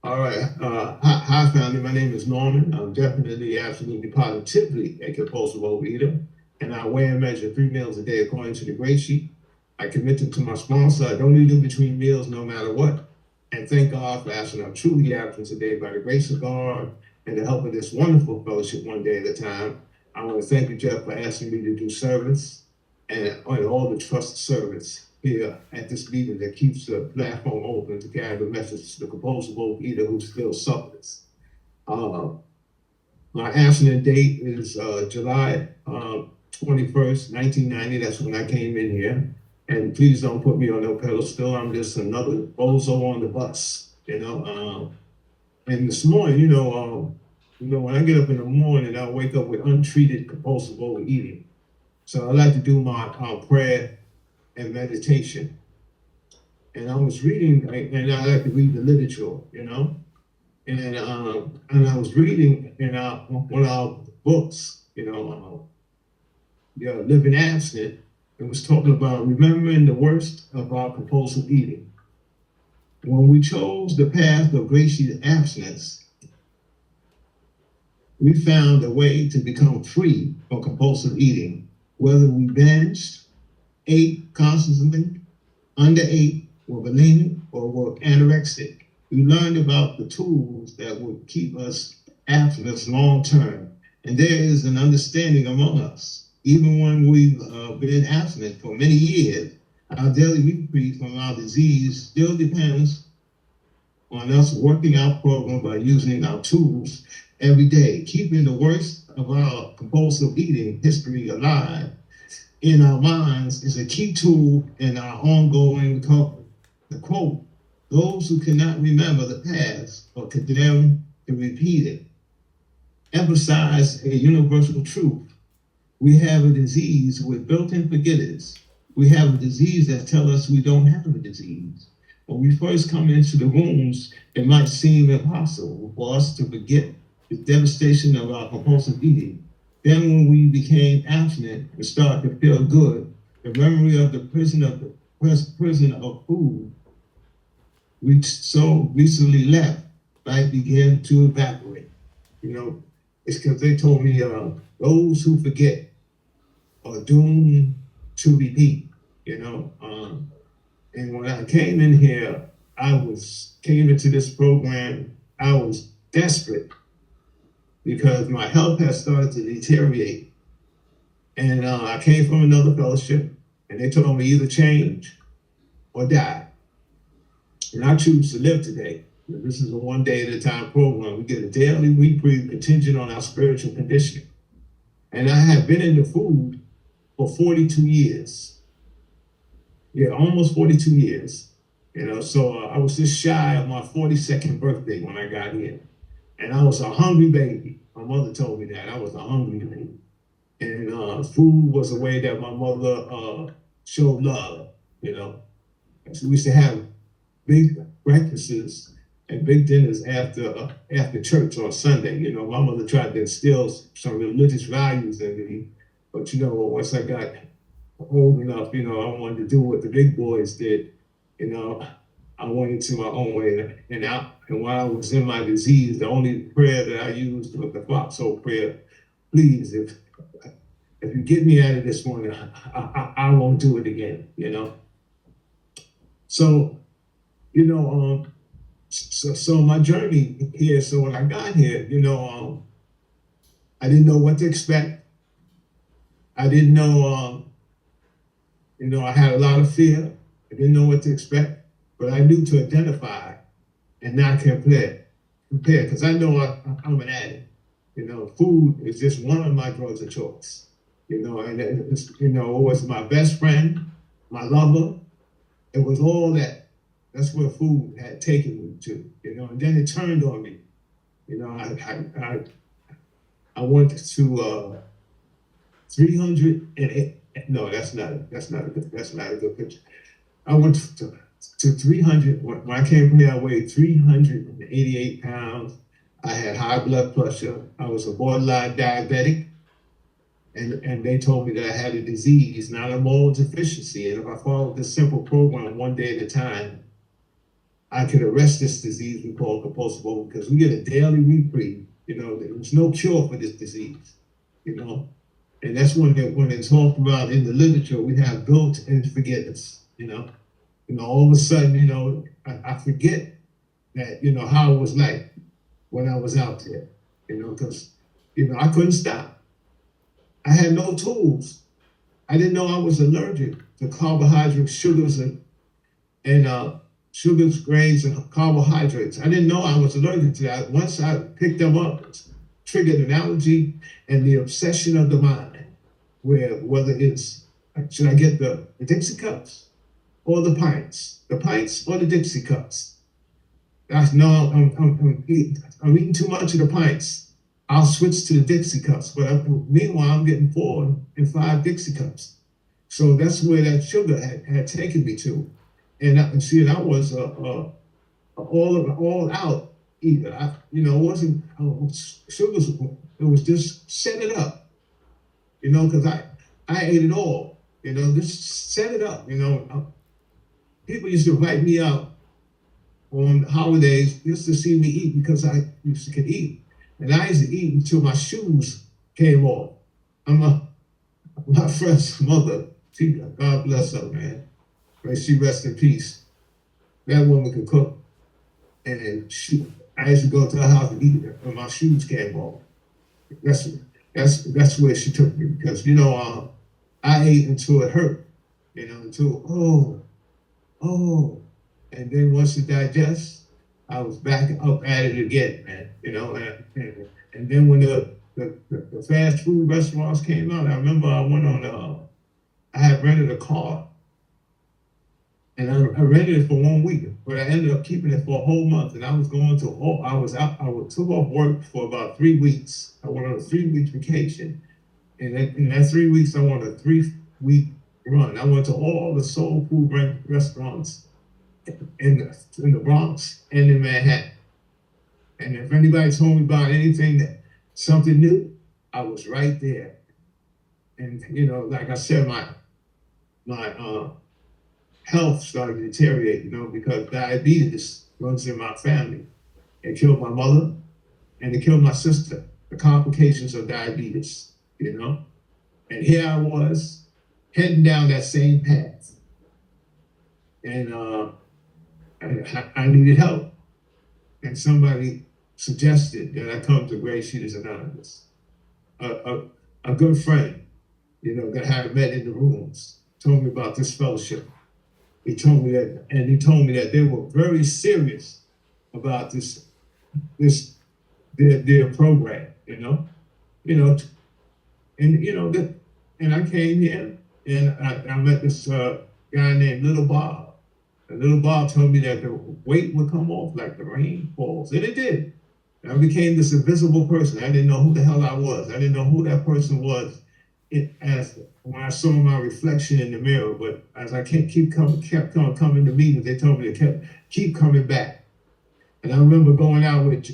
All right. Hi, family. My name is Norman. I'm definitely, absolutely, positively a compulsive overeater, and I weigh and measure 3 meals a day according to the Gray Sheet. I committed to my sponsor. I don't eat in between meals no matter what. And thank God for asking. I'm truly absent today by the grace of God and the help of this wonderful fellowship one day at a time. I want to thank you, Jeff, for asking me to do service and all the trusted service here at this meeting that keeps the platform open to carry the message to the compulsive overeater who still suffers. My abstinent date is July 21st, 1990. That's when I came in here. And please don't put me on no pedestal. I'm just another bozo on the bus, And this morning, when I get up in the morning, I wake up with untreated compulsive overeating. So I like to do my prayer and meditation. And I was reading, and I like to read the literature, And I was reading in one of our books, Living Abstinent. It was talking about remembering the worst of our compulsive eating. When we chose the path of GreySheeters abstinence, we found a way to become free from compulsive eating, whether we binged, ate constantly, underate, were bulimic, or were anorexic. We learned about the tools that would keep us abstinent long term. And there is an understanding among us. Even when we've been abstinent for many years, our daily reprieve from our disease still depends on us working our program by using our tools every day, keeping the worst of our compulsive eating history alive in our minds is a key tool in our ongoing recovery. The quote, "Those who cannot remember the past are condemned to repeat it," emphasize a universal truth. We have a disease with built-in forgetters. We have a disease that tells us we don't have a disease. When we first come into the rooms, it might seem impossible for us to forget the devastation of our compulsive eating. Then when we became abstinent and started to feel good, the memory of the prison of food we so recently left might begin to evaporate. It's because they told me those who forget are doomed to repeat, And when I came in here, came into this program, I was desperate because my health had started to deteriorate. And I came from another fellowship, and they told me either change or die. And I choose to live today. This is a one day at a time program. We get a daily reprieve contingent on our spiritual conditioning. And I have been into food for 42 years. Yeah, almost 42 years. So I was just shy of my 42nd birthday when I got here. And I was a hungry baby. My mother told me that. I was a hungry baby. And food was a way that my mother showed love, So we used to have big breakfasts and big dinners after church on Sunday. My mother tried to instill some religious values in me. But, once I got old enough, I wanted to do what the big boys did. I went into my own way. And while I was in my disease, the only prayer that I used was the foxhole prayer. Please, if you get me out of this morning, I won't do it again, So, so my journey here, so when I got here, I didn't know what to expect. I didn't know, I had a lot of fear. I didn't know what to expect, but I knew to identify and not compare, because I know I'm an addict. Food is just one of my drugs of choice. And it's, it was my best friend, my lover. It was all that. That's where food had taken me to, and then it turned on me. I went to 308. No, that's not a good picture. I went to 300. When I came here, I weighed 388 pounds. I had high blood pressure. I was a borderline diabetic. And they told me that I had a disease, not a moral deficiency. And if I followed this simple program one day at a time, I could arrest this disease we call compulsive overeating, because we get a daily reprieve. There was no cure for this disease. And that's when it's talked about in the literature, we have built-in forgiveness. All of a sudden, I forget that, how it was like when I was out there, because, I couldn't stop. I had no tools. I didn't know I was allergic to carbohydrates, sugars, and sugars, grains, and carbohydrates. I didn't know I was allergic to that. Once I picked them up, it triggered an allergy and the obsession of the mind, where whether it's, should I get the Dixie cups or the pints or the Dixie cups? No, I'm eating too much of the pints. I'll switch to the Dixie cups, but meanwhile, I'm getting 4 and 5 Dixie cups. So that's where that sugar had taken me to. And I was all out eater. It wasn't sugars. It was just set it up, because I ate it all, just set it up, People used to invite me out on holidays just to see me eat because I could eat. And I used to eat until my shoes came off. My friend's mother, God bless her, man. May she rest in peace. That woman could cook. And I used to go to her house and eat when my shoes came off. That's where she took me, because, I ate until it hurt, until, and then once it digests, I was back up at it again, man, and then when the fast food restaurants came out, I remember I went on, I had rented a car, and I rented it for 1 week, but I ended up keeping it for a whole month, and I took off work for about 3 weeks. I went on a 3-week vacation, and in that 3 weeks, I went on a 3-week run. I went to all the soul food restaurants in the Bronx and in Manhattan. And if anybody told me about something new, I was right there. And like I said, my health started to deteriorate, because diabetes runs in my family. It killed my mother and it killed my sister, the complications of diabetes, And here I was heading down that same path. And I needed help. And somebody suggested that I come to GreySheeters Anonymous. A good friend, that I had met in the rooms, told me about this fellowship. He told me that they were very serious about their program, and I came here and I met this guy named Little Bob. And Little Bob told me that the weight would come off like the rain falls, and it did. And I became this invisible person. I didn't know who the hell I was. I didn't know who that person was when I saw my reflection in the mirror. But as I kept coming to meetings, they told me to keep coming back. And I remember going out with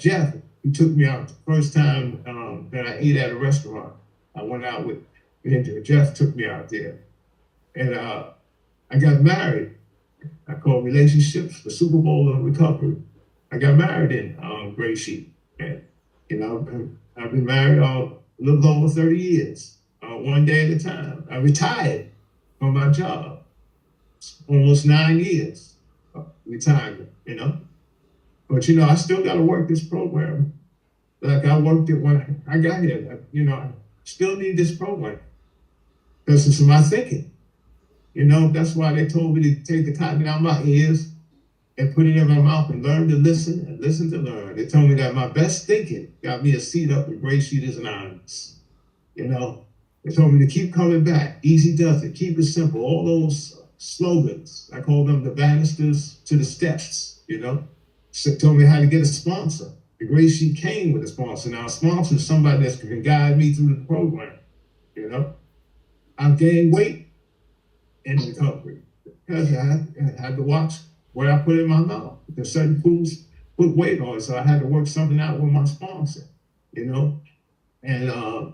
Jeff. He took me out the first time that I ate at a restaurant. I went out with Jeff, took me out there. And I got married. I call relationships the Super Bowl of recovery. I got married in GreySheet. And, I've been married a little over 30 years, one day at a time. I retired from my job, almost 9 years retirement, But, I still got to work this program. Like I worked it when I got here. I still need this program. Because it's my thinking. That's why they told me to take the cotton out of my ears and put it in my mouth and learn to listen and listen to learn. They told me that my best thinking got me a seat up at GreySheeters Anonymous. They told me to keep coming back. Easy does it. Keep it simple. All those slogans, I call them the banisters to the steps, So told me how to get a sponsor. The GreySheet came with a sponsor. Now a sponsor is somebody that can guide me through the program, I've gained weight in recovery because I had to watch what I put in my mouth. Because certain foods put weight on, so I had to work something out with my sponsor, And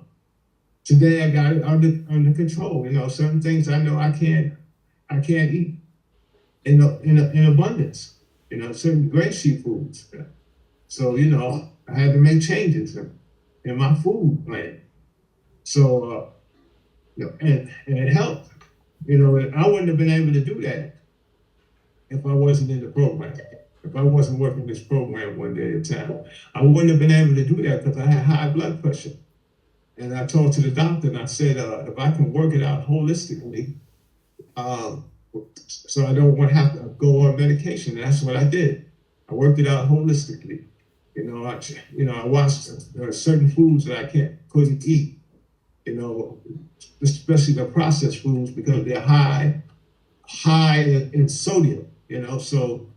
today I got it under control. Certain things I know I can't eat in abundance, certain gray sheet foods. So, I had to make changes in my food plan. So, and it helped. I wouldn't have been able to do that if I wasn't in the program. If I wasn't working this program one day at a time, I wouldn't have been able to do that because I had high blood pressure. And I talked to the doctor and I said, if I can work it out holistically, so I don't want to have to go on medication. And that's what I did. I worked it out holistically. I watched certain foods that I couldn't eat. Especially the processed foods because they're high in sodium. So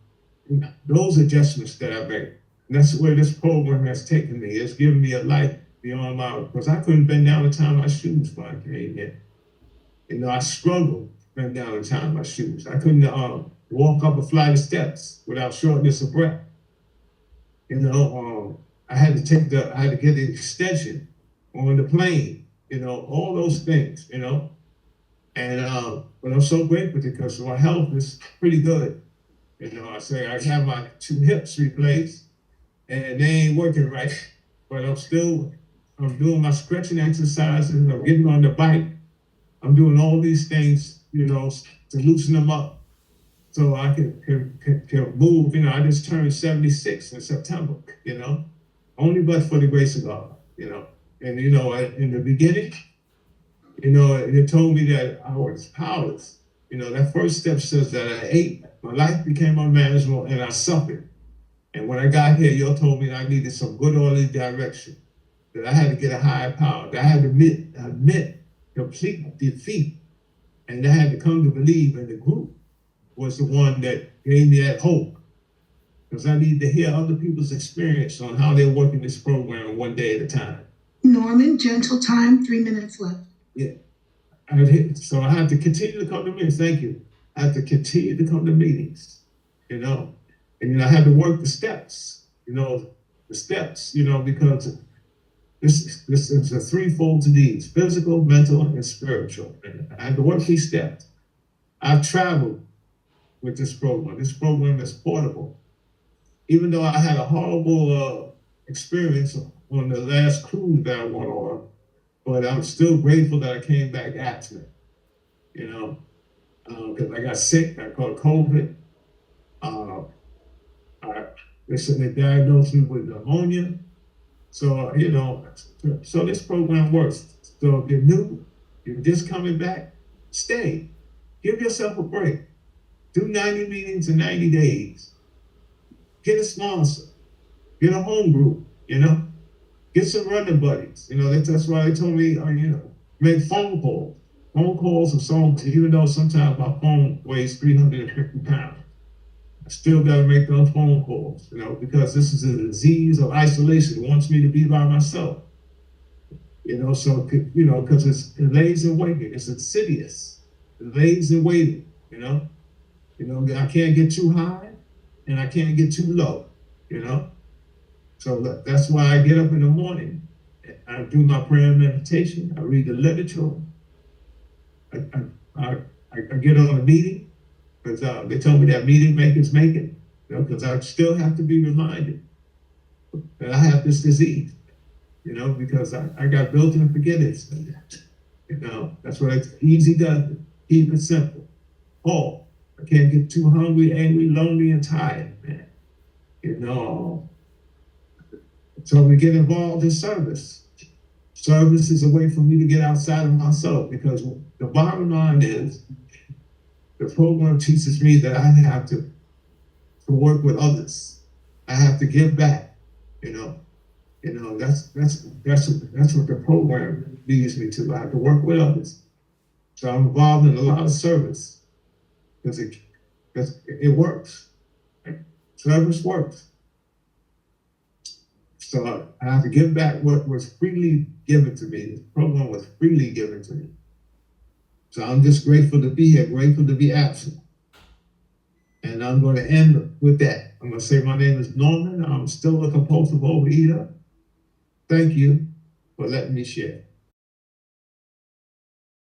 those adjustments that I made. And that's where this program has taken me. It's given me a life beyond my, because I couldn't bend down and tie my shoes when I came here. I struggled to bend down and tie my shoes. I couldn't walk up a flight of steps without shortness of breath. I had to get the extension on the plane, all those things, and but I'm so grateful because my health is pretty good. I say I have my 2 hips replaced and they ain't working right, but I'm doing my stretching exercises, I'm getting on the bike, I'm doing all these things, to loosen them up so I can move. I just turned 76 in September, only but for the grace of God, and in the beginning, it told me that I was powerless. That first step says that I ate, my life became unmanageable, and I suffered. And when I got here, you told me that I needed some good orderly direction, that I had to get a higher power, that I had to admit complete defeat, and I had to come to believe, and the group was the one that gave me that hope, because I need to hear other people's experience on how they're working this program one day at a time. Norman, gentle time, 3 minutes left. Yeah. So I have to continue to come to meetings. Thank you. I have to continue to come to meetings, and I have to work the steps, because this is a threefold disease: physical, mental, and spiritual. And I have to work these steps. I've traveled with this program. This program is portable. Even though I had a horrible experience on the last cruise that I went on, but I'm still grateful that I came back abstinent, because I got sick, I caught COVID. They diagnosed me with pneumonia. So, so this program works. So if you're new, you're just coming back, stay. Give yourself a break. Do 90 meetings in 90 days. Get a sponsor. Get a home group, Get some running buddies. That's why they told me, make phone calls. Phone calls are so, even though sometimes my phone weighs 350 pounds. I still got to make those phone calls, because this is a disease of isolation. It wants me to be by myself, because it lays in wait. It's insidious. It lays in waiting, I can't get too high and I can't get too low, So that's why I get up in the morning. I do my prayer and meditation. I read the literature. I get on a meeting. Because they told me that meeting makers make it, because I still have to be reminded that I have this disease, because I got built-in forgetters. That's what it's easy does. Keep it simple. I can't get too hungry, angry, lonely, and tired, man. So we get involved in service. Service is a way for me to get outside of myself, because the bottom line is, the program teaches me that I have to work with others. I have to give back. That's what the program leads me to. I have to work with others. So I'm involved in a lot of service because it works. Service works. So I have to give back what was freely given to me. The program was freely given to me. So I'm just grateful to be here, grateful to be absent. And I'm going to end with that. I'm going to say my name is Norman. I'm still a compulsive overeater. Thank you for letting me share.